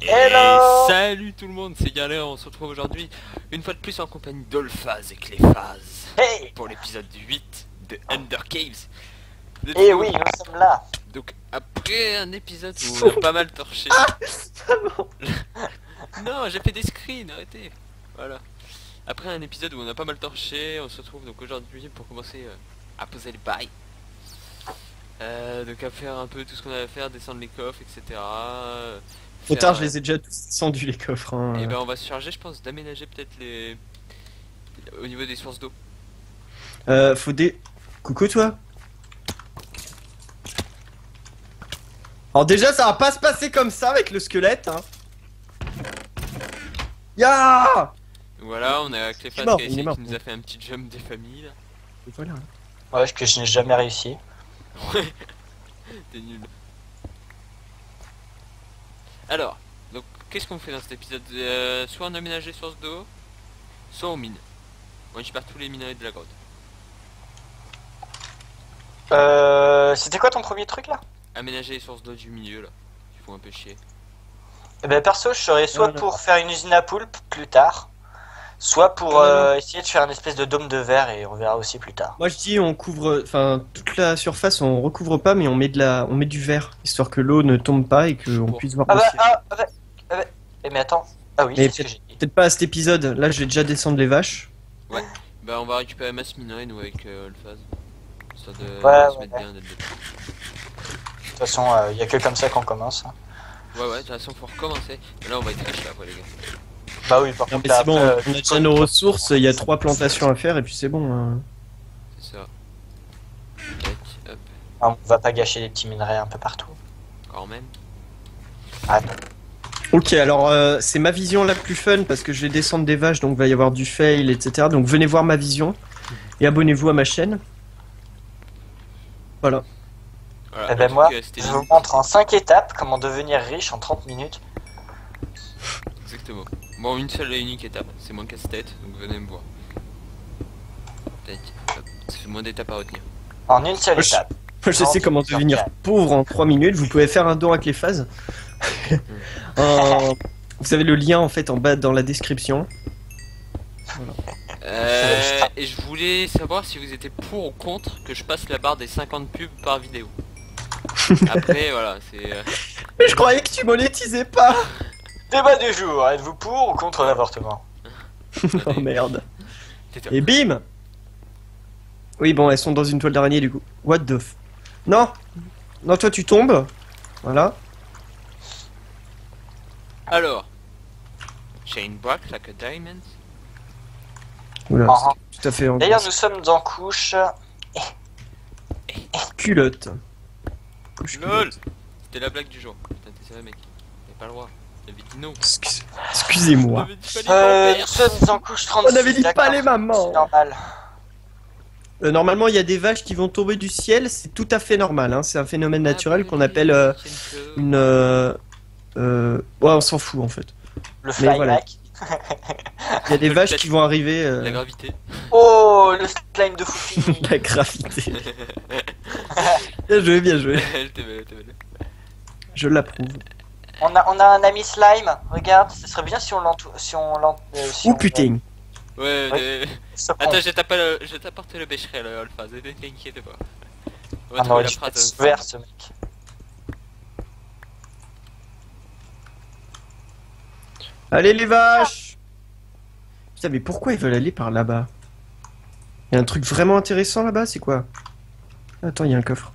Hello. Salut tout le monde, c'est Galère, on se retrouve aujourd'hui une fois de plus en compagnie d'Olphaz et Cléphase Hey. pour l'épisode 8 de Ender Caves. Et oui, nous sommes là. Donc après un épisode où on a pas mal torché. Non, j'ai fait des screens, arrêtez. Voilà. Après un épisode où on a pas mal torché, on se retrouve donc aujourd'hui pour commencer à poser les bails. Donc à faire un peu tout ce qu'on a à faire, descendre les coffres, etc. Trop tard, je les ai déjà tous descendus les coffres. Hein. Et ben on va se charger, je pense, d'aménager peut-être les... au niveau des sources d'eau. Faut des... Coucou toi. Alors déjà, ça va pas se passer comme ça avec le squelette. Hein. Ya. Voilà, on a Cléphas qui nous a fait un petit jump des familles là. Et voilà. Ouais, ce que je n'ai jamais réussi. Ouais, t'es nul. Alors, donc qu'est-ce qu'on fait dans cet épisode? Soit on aménage les sources d'eau, soit on mine. On récupère tous les minerais de la grotte. C'était quoi ton premier truc là? Aménager les sources d'eau du milieu là, qui font un peu chier. Eh ben perso, je serais soit pour faire une usine à poulpe plus tard, soit pour essayer de faire une espèce de dôme de verre et on verra aussi plus tard. Moi je dis on couvre, enfin toute la surface on recouvre pas mais on met du verre histoire que l'eau ne tombe pas et qu'on puisse voir. Mais attends. Ah oui, Mais c'est ce que j'ai dit. peut-être pas à cet épisode. Là je vais déjà descendre les vaches. Ouais. Bah on va récupérer masse minerai nous avec Olphaz. Histoire de se mettre bien dès le début. De toute façon, il y a que comme ça qu'on commence. Ouais, de toute façon faut recommencer. Et là on va être riche là, les gars. Bah oui, par Non, contre, mais c'est bon, après, on a déjà nos ressources, il y a 3 plantations à faire et puis c'est bon. Hein. C'est ça. Tac, hop, on va pas gâcher des petits minerais un peu partout. quand même. Ah non. Ok, alors c'est ma vision la plus fun parce que je vais descendre des vaches donc il va y avoir du fail, etc. Donc venez voir ma vision et abonnez-vous à ma chaîne. Voilà. Voilà, Eh ben en moi, tout cas, c'était je vous montre en 5 étapes comment devenir riche en 30 minutes. Exactement. Bon, une seule et unique étape, c'est moins casse-tête, donc venez me voir. Tac, hop, ça fait moins d'étapes à retenir. En une seule étape. Moi je sais comment devenir pauvre en 3 minutes, vous pouvez faire un don avec les phases. Vous avez le lien en fait en bas dans la description. Et je voulais savoir si vous étiez pour ou contre que je passe la barre des 50 pubs par vidéo. Après, voilà, c'est... Mais je croyais que tu monétisais pas. Débat du jour, êtes-vous pour ou contre l'avortement? Oh merde. Et bim. Oui bon, elles sont dans une toile d'araignée du coup. What the f... Non. Non, toi tu tombes. Voilà. Alors, chain black like a diamond. Oula, c'est tout à fait en D'ailleurs, nous sommes en couche. culotte. LOL. C'était la blague du jour. Putain, t'es sérieux mec? T'avais pas le droit. T'avais dit non. Excusez-moi. Nous sommes en couche 36. On avait dit pas les mamans. C'est normal. Normalement, il y a des vaches qui vont tomber du ciel, c'est tout à fait normal. Hein. C'est un phénomène naturel qu'on appelle une. Ouais, on s'en fout en fait. Le flyback. Voilà. Il y a des vaches qui vont arriver. La gravité. Oh, le slime de Foufi. La gravité. Bien joué, bien joué. Je l'approuve. On a un ami slime. Regarde, ce serait bien si on l'entoure. Oh putain. Ouais, attends, je t'apporte le bécherel, Olphaz, ne t'inquiète pas. On va trouver la phrase. Vert, ce mec. Allez les vaches. Putain, mais pourquoi ils veulent aller par là-bas? Il y a un truc vraiment intéressant là-bas, c'est quoi? Attends, il y a un coffre.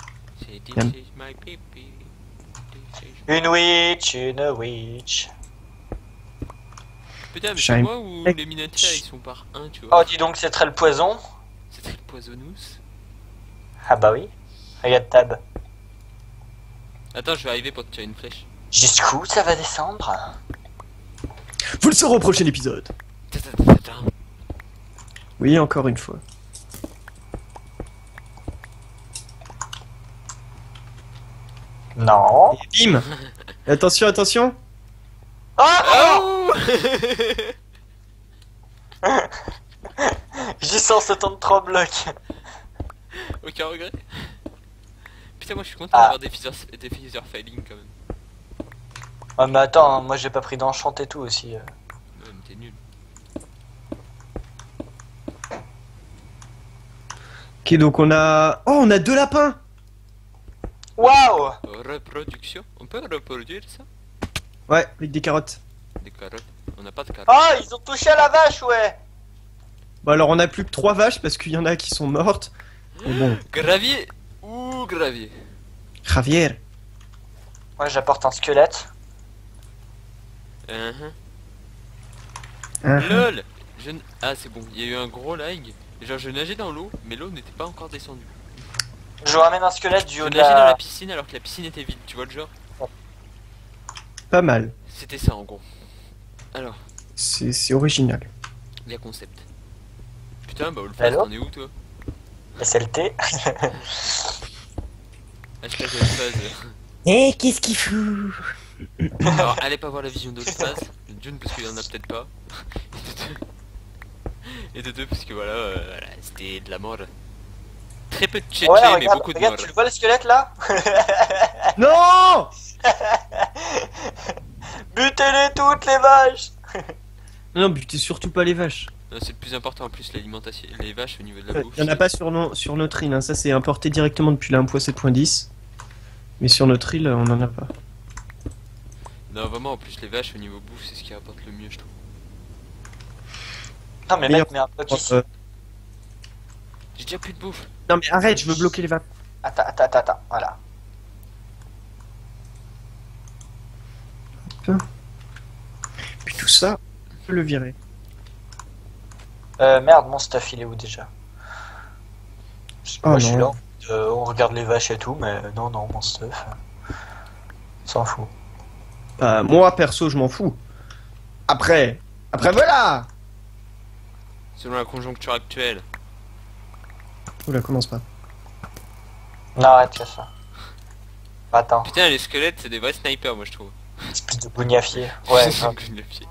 Une witch. Putain, mais c'est moi ou les miniatures ils sont par 1, tu vois? Oh, dis donc, c'est très le poison. C'est très le poisonous. Ah bah oui. Regarde Tab. Attends, je vais arriver pour te tirer une flèche. Jusqu'où ça va descendre? Vous le saurez au prochain épisode. Oui, encore une fois. Non. Et bim. Attention, attention. Oh J'ai 173 blocs. Aucun regret. Putain, moi je suis content Ah. d'avoir des physics filing quand même. Ah mais attends, hein, moi j'ai pas pris d'enchant et tout aussi. Ouais, mais t'es nul. Ok, donc on a... Oh, on a 2 lapins. Waouh! Reproduction. On peut reproduire ça? Ouais, avec des carottes. Des carottes. On n'a pas de carottes. Ah, ils ont touché à la vache, ouais! Bon, alors on a plus que 3 vaches parce qu'il y en a qui sont mortes. Mais bon, Gravier ou gravier? Javier. Moi j'apporte un squelette. Uh-huh. Hein. LOL Ah c'est bon, il y a eu un gros lag. Genre je nageais dans l'eau, mais l'eau n'était pas encore descendue. Je ramène un squelette du Je haut de nageais dans la la... piscine alors que la piscine était vide, tu vois le genre? Pas mal. C'était ça en gros. Alors, C'est original. il y a concept. Putain, bah Olfast, Allô t'en es où toi? SLT. Hashtag Olfast. Eh, qu'est-ce qu'il fout? Alors, allez pas voir la vision d'Olfast. D'une, parce qu'il y en a peut-être pas. Et de deux, parce que voilà, voilà, c'était de la mort. Très peu de tchétchés, Ouais, mais regarde, beaucoup de regarde, morts. tu le vois le squelette là? Non! Butez-les toutes les vaches! Non, butez surtout pas les vaches. Non, c'est le plus important en plus, l'alimentation, les vaches au niveau de la bouffe. Il y en a pas sur notre île, hein. Ça c'est importé directement depuis la 1.7.10. Mais sur notre île, on en a pas. Non, vraiment, en plus, les vaches au niveau bouffe, c'est ce qui rapporte le mieux, je trouve. Non mais D'ailleurs, mec, mets un bloc ici. Euh, J'ai déjà plus de bouffe. Non mais arrête, je veux bloquer les vaches. Attends, voilà. Puis tout ça, on peut le virer. Merde, mon stuff il est où déjà? Oh, Moi je suis là, non. on regarde les vaches et tout, mais non, mon stuff. On s'en fout. Moi perso, je m'en fous. Après voilà. Selon la conjoncture actuelle. Oula, commence pas. Non, arrête, fais ça. Attends, Putain, les squelettes, c'est des vrais snipers, moi, je trouve. espèce de bougnafier. Ouais, C'est non. une gueule de pied.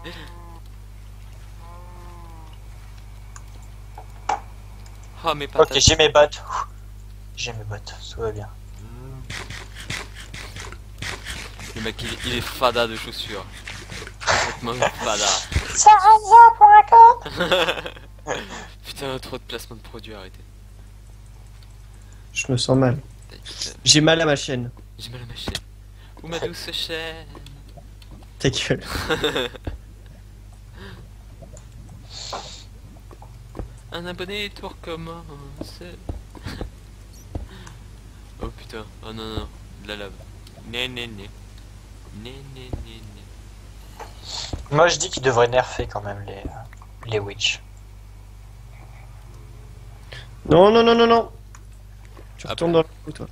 Oh, mes patates. Ok, j'ai mes bottes. J'ai mes bottes, tout va bien. Le mec, il est fada de chaussures. Complètement fada. Putain, trop de placement de produits, arrêtez. Je me sens mal. J'ai mal à ma chaîne. J'ai mal à ma chaîne. Où ma douce chaîne? Ta gueule. Un abonné, tout recommence. Oh putain, oh non, non, de la lave. Né, né, né. Né, né, né, né. Moi je dis qu'ils devraient nerfer quand même les witch. Non. Tu Ah retournes bah. dans le trou, toi.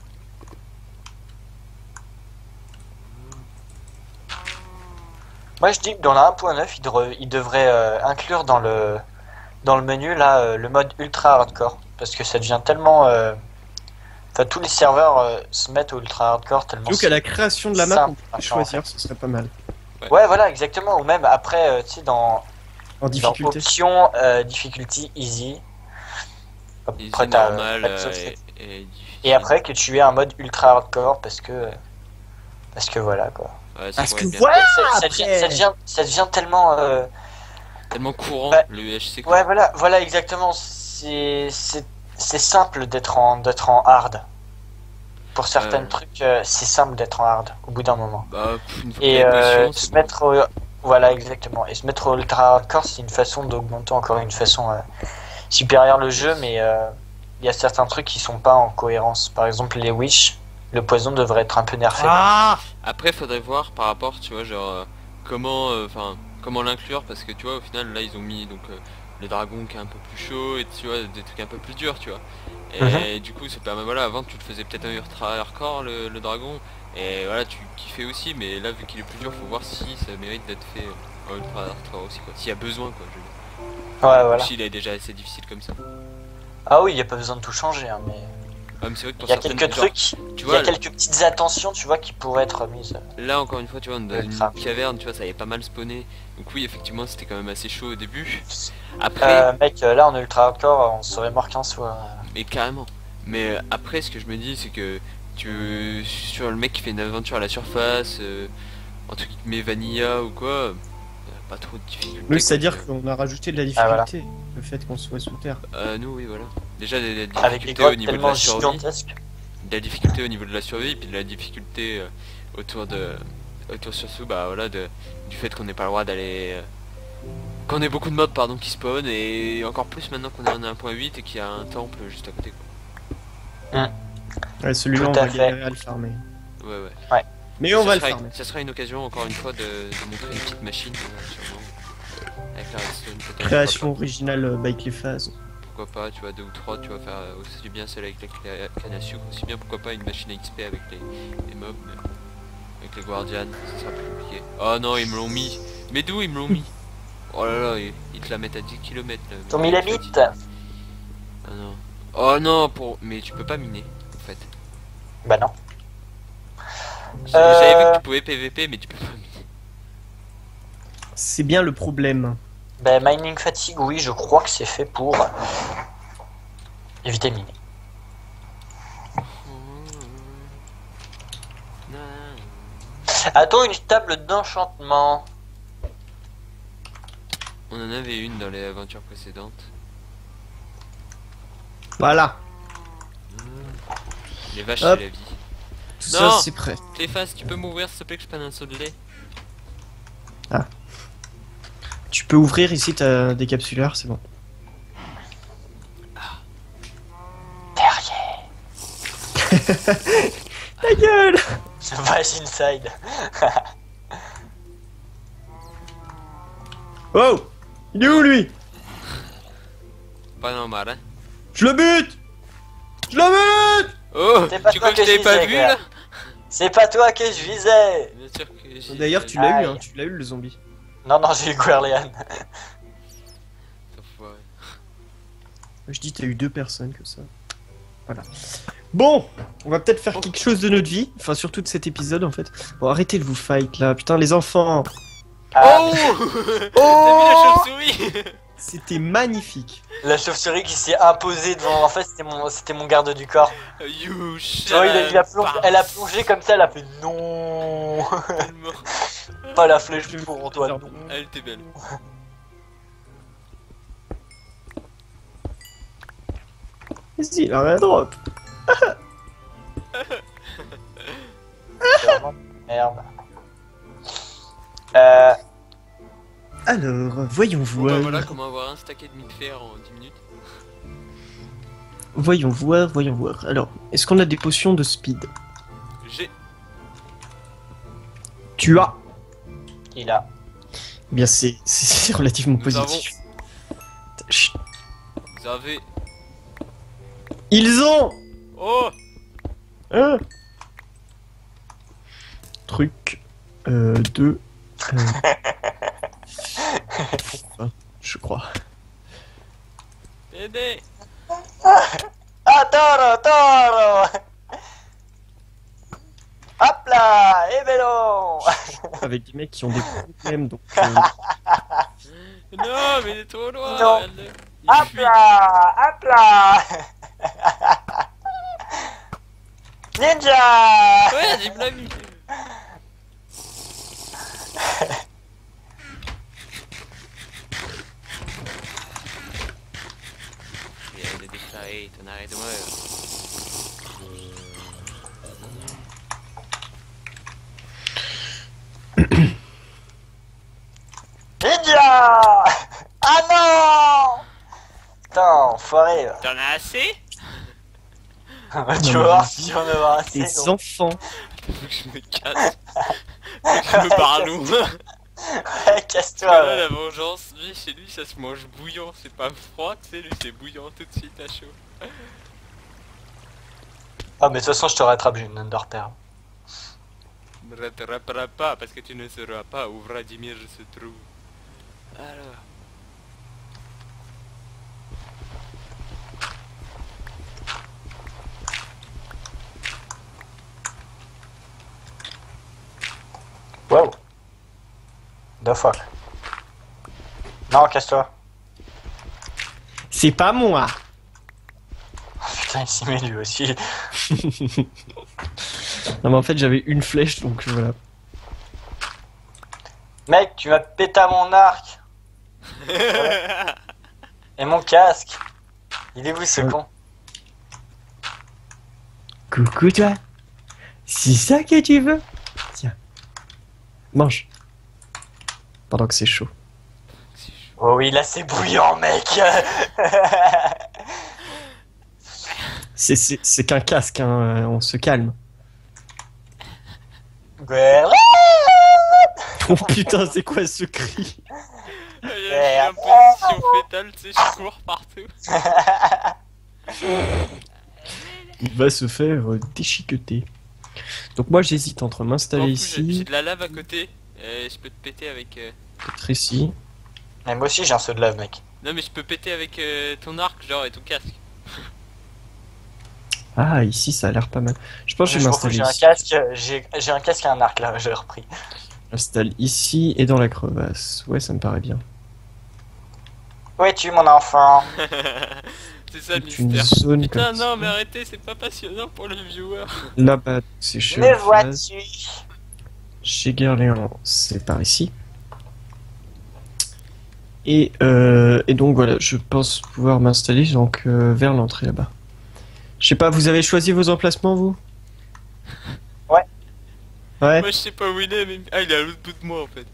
Moi je dis que dans la 1.9 ils devraient inclure dans le menu là le mode ultra hardcore. Parce que ça devient tellement... Enfin tous les serveurs se mettent au ultra hardcore tellement... Donc à la création de la map, simple, on peut machin, choisir, ce serait pas mal. Ouais voilà exactement, ou même après tu sais dans En difficulté. options difficulty easy. Easy, Après, t'as, normal pas de sauvegarde. et difficile. Et après que tu aies un mode ultra hardcore parce que voilà quoi. Ouais, ça Parce pourrait que être bien. voilà ça devient tellement Tellement courant, Bah, le UHC. ouais voilà exactement, c'est simple d'être en hard. Pour certains trucs c'est simple d'être en hard au bout d'un moment. Bah, une fois Et que t'as une potion, se c'est bon. mettre au... voilà exactement, et se mettre au ultra hardcore c'est une façon d'augmenter encore une façon supérieure le jeu, mais il y a certains trucs qui sont pas en cohérence. Par exemple les witch, le poison devrait être un peu nerfé. Ah Après, faudrait voir par rapport, tu vois, genre, comment l'inclure, parce que tu vois, au final, là, ils ont mis donc le dragon qui est un peu plus chaud, et tu vois, des trucs un peu plus durs, tu vois. Et du coup, c'est pas mal, voilà, avant, tu le faisais peut-être un ultra hardcore, le dragon, et voilà, tu kiffais aussi, mais là, vu qu'il est plus dur, faut voir si ça mérite d'être fait en ultra hardcore aussi, quoi. S'il y a besoin, quoi, je veux dire. Ouais Ou voilà. s'il est déjà assez difficile comme ça. Ah oui, il y a pas besoin de tout changer hein, mais Ah, mais c'est vrai que pour il y a certaines, quelques genre, trucs, tu il y vois, a quelques petites attentions, tu vois, qui pourraient être mises. là encore une fois tu vois on est dans Ouais, une ça. caverne, tu vois, ça avait pas mal spawné. Donc oui effectivement c'était quand même assez chaud au début. Après, Mec, là en ultra hardcore, on serait mort 15 fois. mais carrément. Mais après, ce que je me dis, c'est que sur le mec qui fait une aventure à la surface, entre guillemets vanilla ou quoi, pas trop de difficultés. Oui, c'est-à-dire qu'on a rajouté de la Ah, voilà. difficulté, le fait qu'on soit sous terre. Nous, oui, voilà. Déjà, des Avec des difficultés au grottes niveau de tellement la survie. gigantesques. De la difficulté au niveau de la survie, puis de la difficulté autour surtout, bah voilà, du fait qu'on n'ait pas le droit d'aller. Qu'on ait beaucoup de mobs, pardon, qui spawn, et encore plus maintenant qu'on est en 1.8 et qu'il y a un temple juste à côté, quoi. Ouais, celui-là, on Tout à va fait. galérer à le farmer. Ouais. Mais on va le Ça farmer. sera une occasion, encore une fois, de montrer une petite machine, sûrement. Avec la redstone, peut-être. Création originale by Cléphase. Pourquoi pas, tu vois, 2 ou 3, tu vas faire aussi bien celle avec la canne à sucre, aussi bien pourquoi pas une machine à XP avec les mobs, mais avec les guardians, ça sera plus compliqué. Oh non, ils me l'ont mis. Mais d'où ils me l'ont mis? Oh là là, ils te la mettent à 10 km là. Ils ont mis la mythe. Ah non. Oh non, mais tu peux pas miner, en fait. Bah non. J'avais vu que tu pouvais PVP, mais tu peux pas miner. C'est bien le problème. Bah mining fatigue, oui, je crois que c'est fait pour éviter de miner. A-t-on une table d'enchantement? On en avait une dans les aventures précédentes. Voilà. Les vaches, Hop. c'est la vie. Tout Non. ça, c'est prêt. Cléphas, tu peux m'ouvrir s'il te plaît que je prenne un seau de lait? Tu peux ouvrir ici, t'as des capsuleurs, c'est bon. Derrière. Ta gueule! Vache inside. Oh! Il est où lui? Pas normal, hein. Je le bute! Je le bute! Oh, C'est pas tu toi crois que je que t'avais je pas disais, vu gars. là? C'est pas toi que je visais. Bien sûr que j'ai. D'ailleurs, tu l'as eu, hein, Aïe. tu l'as eu le zombie. Non, non, j'ai eu Guerlian. Enfoiré. Je dis, t'as eu 2 personnes que ça. Voilà. Bon, on va peut-être faire quelque chose de notre vie, enfin surtout de cet épisode en fait. Bon, arrêtez de vous fight là, putain les enfants. Ah, Oh mais- T'as vu la chauve-souris? C'était magnifique. la chauve-souris qui s'est imposée devant. En fait, c'était mon garde du corps. You shit. Tu vois, elle a plongé comme ça, elle a fait non. Pas la flèche pour Antoine. Elle était belle. Vas-y, il a rien drop. Merde. Alors, voyons Bon voir. bah voilà comment avoir un stack et demi de fer en 10 minutes. Voyons voir, voyons voir. Alors, est-ce qu'on a des potions de speed? J'ai. Tu as. Il a. Eh bien, c'est relativement Nous positif. Chut. Vous avez. Ils ont Oh un truc de je crois. Aidez. Ah, toro, toro. Hop là, et vélo. Avec des mecs qui ont des problèmes donc Non mais il est trop loin. Non. Il Hop fuit. là, hop là. Ninja. Ouais, il me l'a mis. Il est déclaré, t'en arrêtes de moi. Ninja. Ah non. Putain, enfoiré. T'en as assez? Tu vas voir si j'en ai assez. des donc. enfants. Faut que je me casse. Faut que je me barre loin. Ouais, casse-toi. Là, ouais. la vengeance, lui, chez lui, ça se mange bouillant. C'est pas froid, tu sais, lui, c'est bouillant tout de suite à chaud. Ah, mais de toute façon, je te rattrape, j'ai une Underpearl. Ne rattraperas pas parce que tu ne sauras pas où Vladimir se trouve. Alors. Wow. The fuck. Non, casse-toi. C'est pas moi. putain, il s'y met lui aussi. Non mais en fait j'avais une flèche donc voilà. Mec, tu m'as pété à mon arc. Et mon casque. Il est où ce con? Coucou toi. C'est ça que tu veux? Tiens. Mange. Pendant que c'est chaud. Oh oui, là c'est bouillant, mec. C'est qu'un casque, hein, on se calme. Ouais. Oh putain, c'est quoi ce cri? Je suis en position fétale, tu sais, je cours partout. Il va se faire déchiqueter. Donc moi j'hésite entre m'installer En plus, j'ai ici, de la lave à côté. Je peux te péter avec... peut-être ici. Mais moi aussi j'ai un saut de lave, mec. Non mais je peux péter avec ton arc, genre, et ton casque. Ah, ici ça a l'air pas mal. Je pense que je vais m'installer J'ai un ici. casque, j'ai un casque et un arc là, j'ai repris. J'installe ici et dans la crevasse. Ouais, ça me paraît bien. Où es-tu mon enfant? C'est ça le C'est une mystère. zone Putain comme ça. non mais arrêtez, c'est pas passionnant pour les viewers. Là-bas, c'est chez Me Alphaz. vois-tu? Chez Guerléand, c'est par ici. Et donc voilà, je pense pouvoir m'installer donc vers l'entrée là-bas. Je sais pas, vous avez choisi vos emplacements vous? Ouais. Ouais. Moi je sais pas où il est mais... Ah il est à l'autre bout de moi en fait.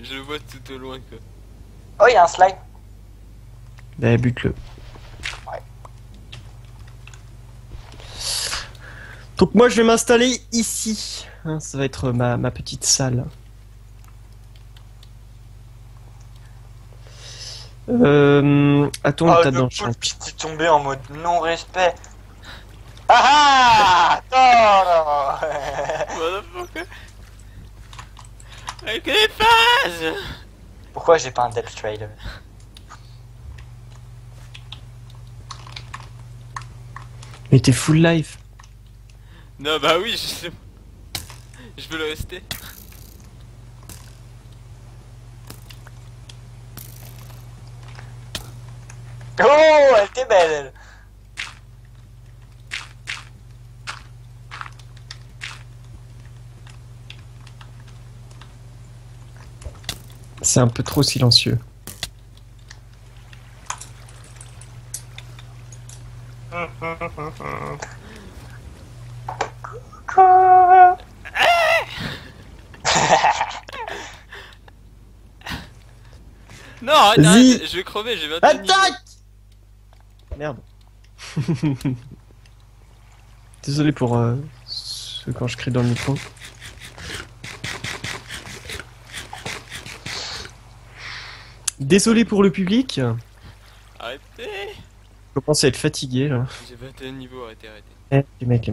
Je le vois tout au loin quoi. Oh, il y a un slime. Bah bute-le. Ouais. Donc moi je vais m'installer ici. Hein, ça va être ma petite salle. Attends, Oh, t'as le dans le poulpe champ. qui t'est tombé en mode non-respect. Ah ah Motherfucker. Avec les phases. Pourquoi j'ai pas un Depth Trail? Mais t'es full life. Non bah oui je sais. Je veux le rester. Oh, elle était belle, elle. C'est un peu trop silencieux. Non arrête, Vas-y. arrête, je vais crever, j'ai 22 niveaux. Attaque! Merde. Désolé pour quand je crie dans le micro. Désolé pour le public. Arrêtez. Je commence à être fatigué là. J'ai 21 niveaux, arrêtez, arrêtez. Les mecs.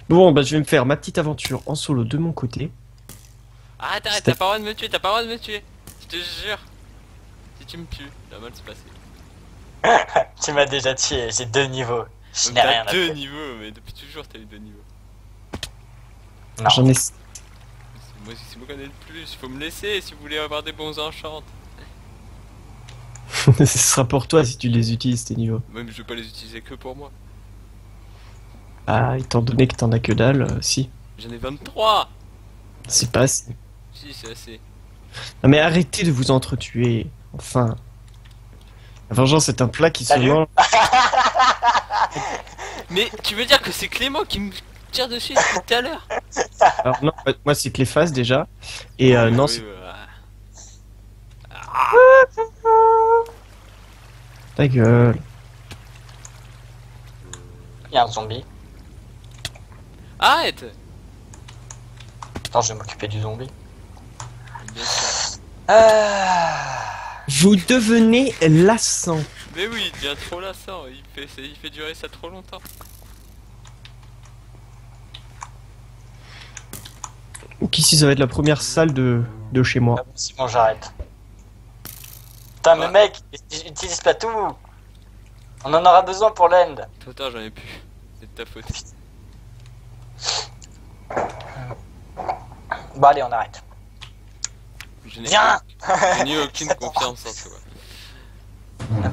Bon, bah je vais me faire ma petite aventure en solo de mon côté. Arrête, arrête, t'as pas le droit de me tuer, t'as pas le droit de me tuer. Je te jure. Si tu me tues, ça va mal se passer. Tu m'as déjà tué, j'ai 2 niveaux. Je Donc n'ai rien t'as à 2 faire. niveaux, mais depuis toujours t'as eu 2 niveaux. Non. J'en ai. C'est moi qui en ai le plus, faut me laisser si vous voulez avoir des bons enchantes. Ce sera pour toi si tu les utilises tes niveaux. Même je vais pas les utiliser que pour moi. Ah, étant donné que t'en as que dalle, si. J'en ai 23. C'est pas assez. Si, c'est assez. Non mais arrêtez de vous entretuer. Enfin. La vengeance est un plat qui Salut. se mange. Mais tu veux dire que c'est Clément qui me tire dessus depuis tout à l'heure? Alors non, moi c'est que les phases déjà. Et non, Oui, c'est voilà. ta gueule. Il y a un zombie. Arrête. Attends, je vais m'occuper du zombie. Bien sûr. Vous devenez lassant. Mais oui, il devient trop lassant, il fait durer ça trop longtemps. Donc ici ça va être la première salle de chez moi. Ah, c'est bon, j'arrête. Putain, mais Ouais. mec, utilise pas tout. On en aura besoin pour l'end. Attends, j'en ai plus. C'est de ta faute. Bon, allez, on arrête. Je n'ai Viens. je n'ai aucune confiance en toi. Ah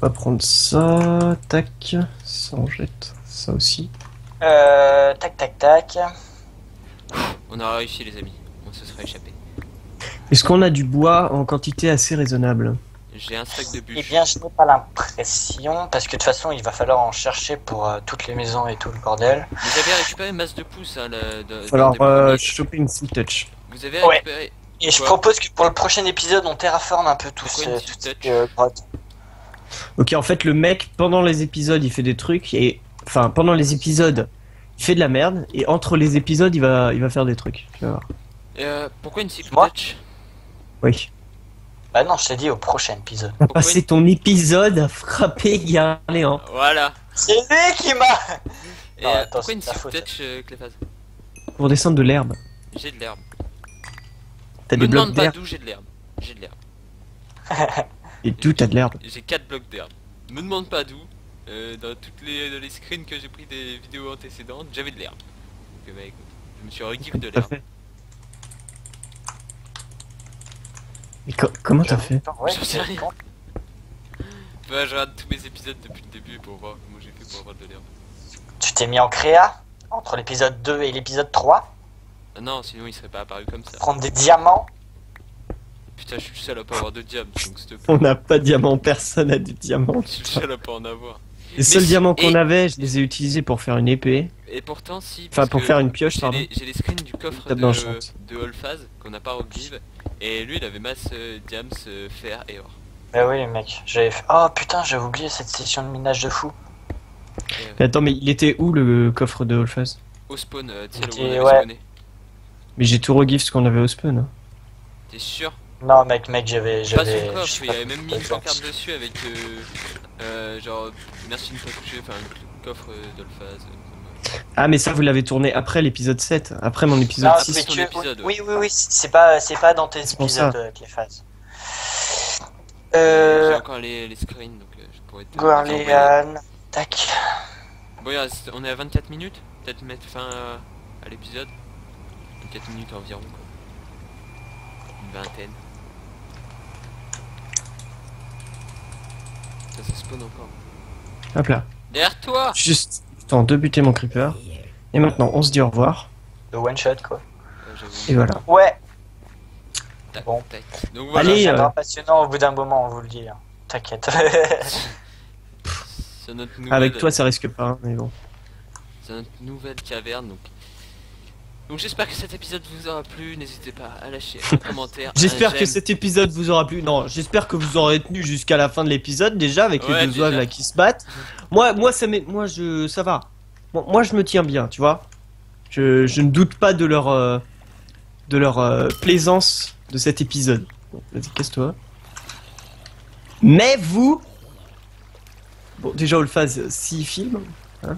bah, On va prendre ça, tac, ça on jette, ça aussi. Tac, tac, tac. On a réussi les amis, on se serait échappé. Est-ce qu'on a du bois en quantité assez raisonnable? J'ai un stack de Eh bûches. bien, je n'ai pas l'impression, parce que de toute façon, il va falloir en chercher pour toutes les maisons et tout le bordel. Vous avez récupéré masse de pouces, hein, Alors, des premiers. shopping Silk Touch. Vous avez Ouais. récupéré... Et je Quoi propose que pour le prochain épisode, on terraforme un peu tout Pourquoi ce une toutes Silk ces, grottes. Ok, en fait, le mec, pendant les épisodes, il fait des trucs, et... Enfin, pendant les épisodes, il fait de la merde, et entre les épisodes, il va faire des trucs. Tu vas voir. Pourquoi une Silk Moi Touch? Oui. Bah non, je t'ai dit au prochain épisode. On va Pourquoi passer ton épisode à frapper Garléan. Voilà. C'est lui qui m'a... Et Non, attends, pourquoi une c'est ta Silk faute. Touch, Cléphase? Pour descendre de l'herbe. J'ai de l'herbe. T'as Me des blocs demande pas d'herbe. d'où j'ai de l'herbe. J'ai de l'herbe. Et d'où t'as de l'herbe. J'ai 4 blocs d'herbe. Me demande pas d'où. Dans dans les screens que j'ai pris des vidéos antécédentes, j'avais de l'herbe. Donc bah écoute, je me suis rekiff de T'as l'herbe. fait. Mais comment t'as fait? Ouais, J'en sais rien. bon. Bah, je regarde tous mes épisodes depuis le début pour voir comment j'ai fait pour avoir de l'herbe. Tu t'es mis en créa entre l'épisode 2 et l'épisode 3, Ah non, sinon il serait pas apparu comme ça. prendre des diamants. Putain, je suis le seul à pas avoir de diamants, donc s'il te plaît. On n'a pas de diamant, personne n'a de diamant. Je suis le seul à pas en avoir. Les seuls si- diamants qu'on et- avait, je les ai utilisés pour faire une épée. Et pourtant, si. Enfin, parce pour que faire une pioche, j'ai pardon. j'ai les screens du coffre Table d'enchant. de Allphase qu'on n'a pas revive. Et lui, il avait masse diams, fer et or. Bah oui, mec, j'avais fait... Oh putain, j'avais oublié cette session de minage de fou. Mais attends, mais il était où le coffre de Allphase? Au spawn, tu sais, là où Ok, on avait ouais. spawné. Mais j'ai tout regif ce qu'on avait au spawn. Hein. T'es sûr? Non, mec, j'avais... Pas sur le je coffre, sais il pas avait même mis pourquoi une je pancarte pense. dessus avec genre merci de ne pas toucher, enfin le coffre d'Allphase. Ah, mais ça, vous l'avez tourné après l'épisode 7, après mon épisode Non, 6. mais ton tu... épisode, oui, oui, oui, c'est pas dans tes C'est pour épisodes, ça. avec les phases. J'ai encore les screens donc je pourrais te envoyer. Gorléane... Tac. Bon, on est à 24 minutes, peut-être mettre fin à l'épisode. 24 minutes environ quoi. Une vingtaine. Ça spawn encore. Hop là. Derrière toi! Juste temps de buter mon creeper. Et maintenant, on se dit au revoir. Le one shot, quoi. J'avoue. Et voilà. Ouais, Tac, Bon. tac. Donc voilà, Allez, ça deviendra passionnant au bout d'un moment, on vous le dit. Hein. T'inquiète. c'est notre nouvelle, Avec toi, ça risque pas, hein, mais bon. c'est notre nouvelle caverne donc j'espère que cet épisode vous aura plu, n'hésitez pas à lâcher un commentaire. un J'espère que j'aime. cet épisode vous aura plu. Non, j'espère que vous aurez tenu jusqu'à la fin de l'épisode déjà avec Ouais, les deux déjà. oies là qui se battent. Moi, ça va. Moi, je me tiens bien, tu vois. Je ne doute pas de leur plaisance de cet épisode. Bon, vas-y, casse-toi. Mais vous, bon, déjà, on le fasse 6 films. Hein,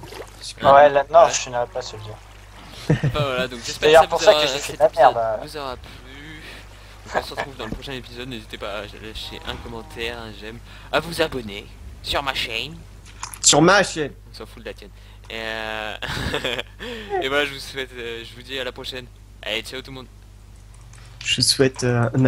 Ouais, là, non, Ouais. je n'aurais pas se le dire. Enfin, voilà, donc j'espère D'ailleurs, que pour vous ça aura- que j'ai fait cet de la épisode merde. vous aura plu. Donc, on se retrouve dans le prochain épisode, n'hésitez pas à lâcher un commentaire, un j'aime, à vous abonner sur ma chaîne. Sur ma chaîne. On s'en fout de la tienne. Et, et voilà, je vous souhaite, je vous dis à la prochaine. Allez, ciao tout le monde. Je souhaite un